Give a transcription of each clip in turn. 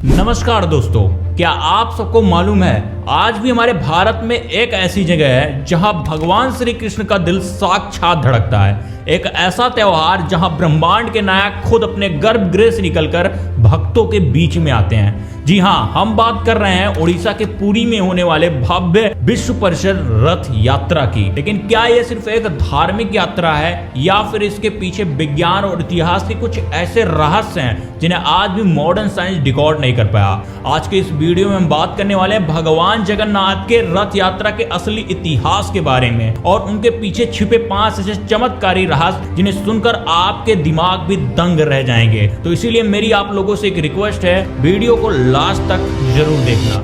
नमस्कार दोस्तों, क्या आप सबको मालूम है आज भी हमारे भारत में एक ऐसी जगह है जहां भगवान श्री कृष्ण का दिल साक्षात धड़कता है। एक ऐसा त्योहार जहां ब्रह्मांड के नायक खुद अपने गर्भगृह से निकलकर भक्तों के बीच में आते हैं। जी हाँ, हम बात कर रहे हैं उड़ीसा के पुरी में होने वाले भव्य विश्व परिषद रथ यात्रा की। लेकिन क्या यह सिर्फ एक धार्मिक यात्रा है या फिर इसके पीछे विज्ञान और इतिहास के कुछ ऐसे रहस्य हैं जिन्हें आज भी मॉडर्न साइंस डिकोड नहीं कर पाया। आज के इस वीडियो में हम बात करने वाले हैं भगवान जगन्नाथ के रथ यात्रा के असली इतिहास के बारे में और उनके पीछे छिपे 5 ऐसे चमत्कारी रहस्य जिन्हें सुनकर आपके दिमाग भी दंग रह जाएंगे। तो इसीलिए मेरी आप लोगों से एक रिक्वेस्ट है, वीडियो को लास्ट तक जरूर देखना।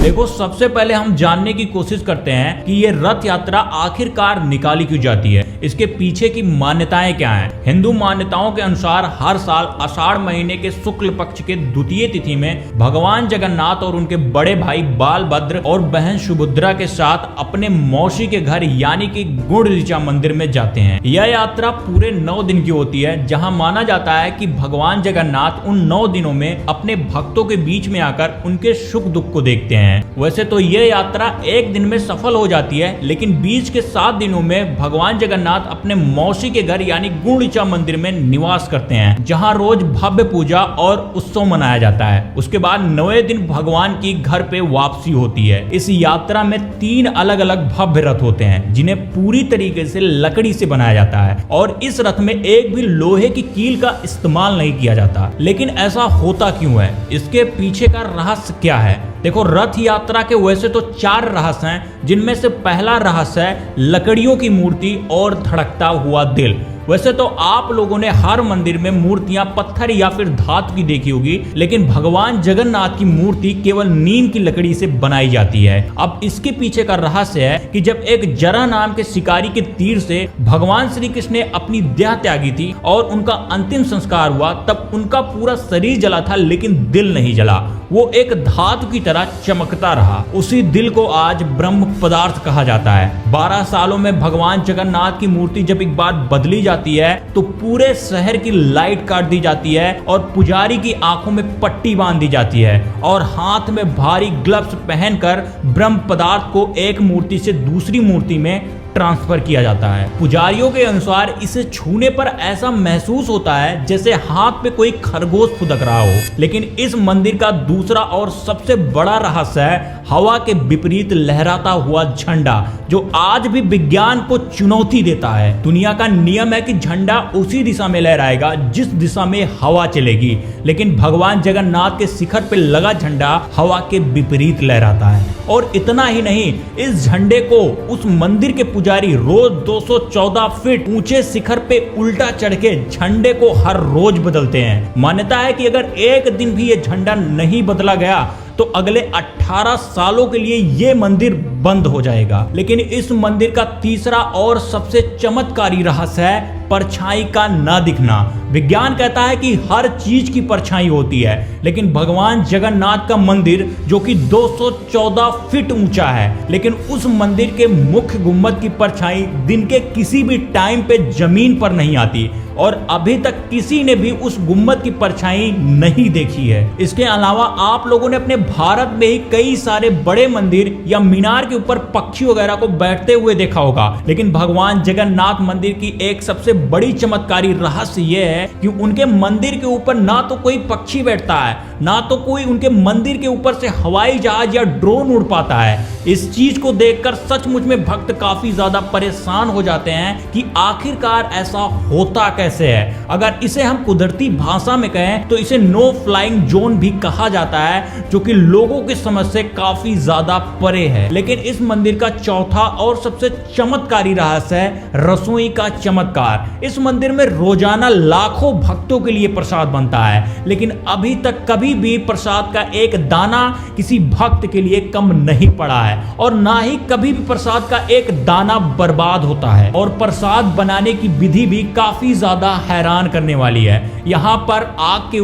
देखो, सबसे पहले हम जानने की कोशिश करते हैं कि ये रथ यात्रा आखिरकार निकाली क्यों जाती है, इसके पीछे की मान्यताएं क्या हैं। हिंदू मान्यताओं के अनुसार हर साल आषाढ़ महीने के शुक्ल पक्ष के द्वितीय तिथि में भगवान जगन्नाथ और उनके बड़े भाई बालभद्र और बहन सुभद्रा के साथ अपने मौसी के घर यानी कि गुंडीचा मंदिर में जाते हैं। यह यात्रा पूरे 9 दिन की होती है, जहां माना जाता है कि भगवान जगन्नाथ उन 9 दिनों में अपने भक्तों के बीच में आकर उनके सुख दुख को देखते हैं। वैसे तो यह यात्रा एक दिन में सफल हो जाती है, लेकिन बीच के 7 दिनों में भगवान जगन्नाथ अपने मौसी के घर यानी गुंडीचा मंदिर में निवास करते हैं, जहां रोज भव्य पूजा और उत्सव मनाया जाता है। उसके बाद 9वें दिन भगवान की घर पे वापसी होती है। इस यात्रा में 3 अलग अलग भव्य रथ होते हैं, जिन्हें पूरी तरीके से लकड़ी से बनाया जाता है और इस रथ में एक भी लोहे की कील का इस्तेमाल नहीं किया जाता। लेकिन ऐसा होता क्यों है, इसके पीछे का रहस्य क्या है? देखो, रथ यात्रा के वैसे तो 4 रहस्य हैं, जिनमें से पहला रहस्य है लकड़ियों की मूर्ति और धड़कता हुआ दिल। वैसे तो आप लोगों ने हर मंदिर में मूर्तियां पत्थर या फिर धातु की देखी होगी, लेकिन भगवान जगन्नाथ की मूर्ति केवल नीम की लकड़ी से बनाई जाती है। अब इसके पीछे का रहस्य है कि जब एक जरा नाम के शिकारी के तीर से भगवान श्री कृष्ण ने अपनी देह त्यागी थी और उनका अंतिम संस्कार हुआ, तब उनका पूरा शरीर जला था लेकिन दिल नहीं जला। वो एक धातु की तरह चमकता रहा। उसी दिल को आज ब्रह्म पदार्थ कहा जाता है। 12 सालों में भगवान जगन्नाथ की मूर्ति जब एक बार बदली जाती है तो पूरे शहर की लाइट काट दी जाती है और पुजारी की आंखों में पट्टी बांध दी जाती है और हाथ में भारी ग्लव्स पहनकर ब्रह्म पदार्थ को एक मूर्ति से दूसरी मूर्ति में ट्रांसफर किया जाता है। पुजारियों के अनुसार इसे छूने पर ऐसा महसूस होता है जैसे हाथ पे कोई खरगोश फुदक रहा हो। लेकिन इस मंदिर का दूसरा और सबसे बड़ा रहस्य है हवा के विपरीत लहराता हुआ झंडा, जो आज भी विज्ञान को चुनौती देता है। दुनिया का नियम है कि झंडा उसी दिशा में लहराएगा जिस दिशा में हवा चलेगी, लेकिन भगवान जगन्नाथ के शिखर पे लगा झंडा हवा के विपरीत लहराता है। और इतना ही नहीं, इस झंडे को उस मंदिर के पुजारी रोज 214 फीट ऊंचे शिखर पे उल्टा चढ़ के झंडे को हर रोज बदलते हैं। मान्यता है कि अगर एक दिन भी ये झंडा नहीं बदला गया तो अगले 18 सालों के लिए ये मंदिर बंद हो जाएगा। लेकिन इस मंदिर का तीसरा और सबसे चमत्कारी रहस्य है परछाई का ना दिखना। विज्ञान कहता है कि हर चीज की परछाई होती है, लेकिन भगवान जगन्नाथ का मंदिर जो कि 214 फीट ऊंचा है, लेकिन उस मंदिर के मुख्य गुंबद की परछाई दिन के किसी भी टाइम पे जमीन पर नहीं आती और अभी तक किसी ने भी उस गुंबद की परछाई नहीं देखी है। इसके अलावा आप लोगों ने अपने भारत में ही कई सारे बड़े मंदिर या मीनार के ऊपर पक्षी वगैरह को बैठते हुए देखा होगा, लेकिन भगवान जगन्नाथ मंदिर की एक सबसे बड़ी चमत्कारी रहस्य यह है कि उनके मंदिर के ऊपर ना तो कोई पक्षी बैठता है, ना तो कोई उनके मंदिर के ऊपर से हवाई जहाज या ड्रोन उड़ पाता है। इस चीज को देखकर सचमुच में भक्त काफी ज्यादा परेशान हो जाते हैं कि आखिरकार ऐसा होता कैसे है। अगर इसे हम कुदरती भाषा में कहें तो इसे नो फ्लाइंग जोन भी कहा जाता है, जो कि लोगों की समझ से काफी ज्यादा परे है। लेकिन इस मंदिर का चौथा और सबसे चमत्कारी रहस्य है रसोई का चमत्कार। इस मंदिर में रोजाना लाखों भक्तों के लिए प्रसाद बनता है, लेकिन अभी तक कभी भी प्रसाद का एक दाना किसी भक्त के लिए कम नहीं पड़ा है और ना ही कभी भी प्रसाद का एक दाना बर्बाद होता है। और प्रसाद बनाने की विधि भी काफी ज्यादा ज्यादा हैरान करने वाली है। यहाँ पर आग के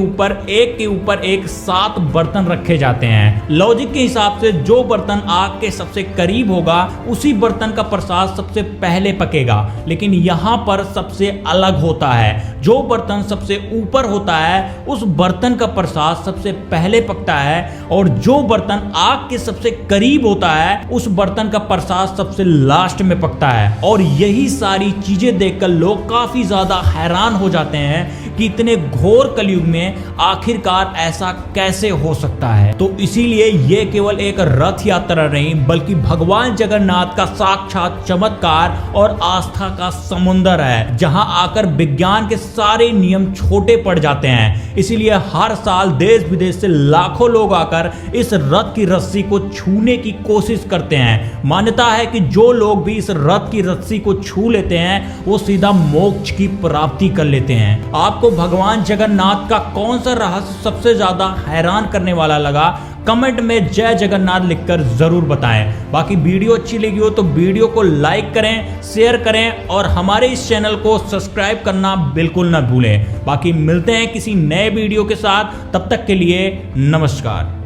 ऊपर एक 7 बर्तन रखे जाते हैं। लॉजिक के हिसाब से जो बर्तन आग के सबसे करीब होगा उसी बर्तन का प्रसाद सबसे पहले पकेगा, लेकिन यहाँ पर सबसे अलग होता है। जो बर्तन सबसे ऊपर होता है उस बर्तन का प्रसाद सबसे पहले पकता है, और जो बर्तन आग के सबसे करीब होता है उस बर्तन का प्रसाद सबसे लास्ट में पकता है। और यही सारी चीजें देखकर लोग काफी ज्यादा हैरान हो जाते हैं कि इतने घोर कलयुग में आखिरकार ऐसा कैसे हो सकता है। तो इसीलिए यह केवल एक रथ यात्रा नहीं बल्कि भगवान जगन्नाथ का साक्षात चमत्कार और आस्था का समुंदर है, जहां आकर विज्ञान के सारे नियम छोटे पड़ जाते हैं। इसीलिए हर साल देश विदेश से लाखों लोग आकर इस रथ की रस्सी को छूने की कोशिश करते हैं। मान्यता है कि जो लोग भी इस रथ की रस्सी को छू लेते हैं वो सीधा मोक्ष की प्राप्ति कर लेते हैं। आपको भगवान जगन्नाथ का कौन सा रहस्य सबसे ज्यादा हैरान करने वाला लगा? कमेंट में जय जगन्नाथ लिखकर जरूर बताएं। बाकी वीडियो अच्छी लगी हो तो वीडियो को लाइक करें, शेयर करें और हमारे इस चैनल को सब्सक्राइब करना बिल्कुल ना भूलें। बाकी मिलते हैं किसी नए वीडियो के साथ, तब तक के लिए नमस्कार।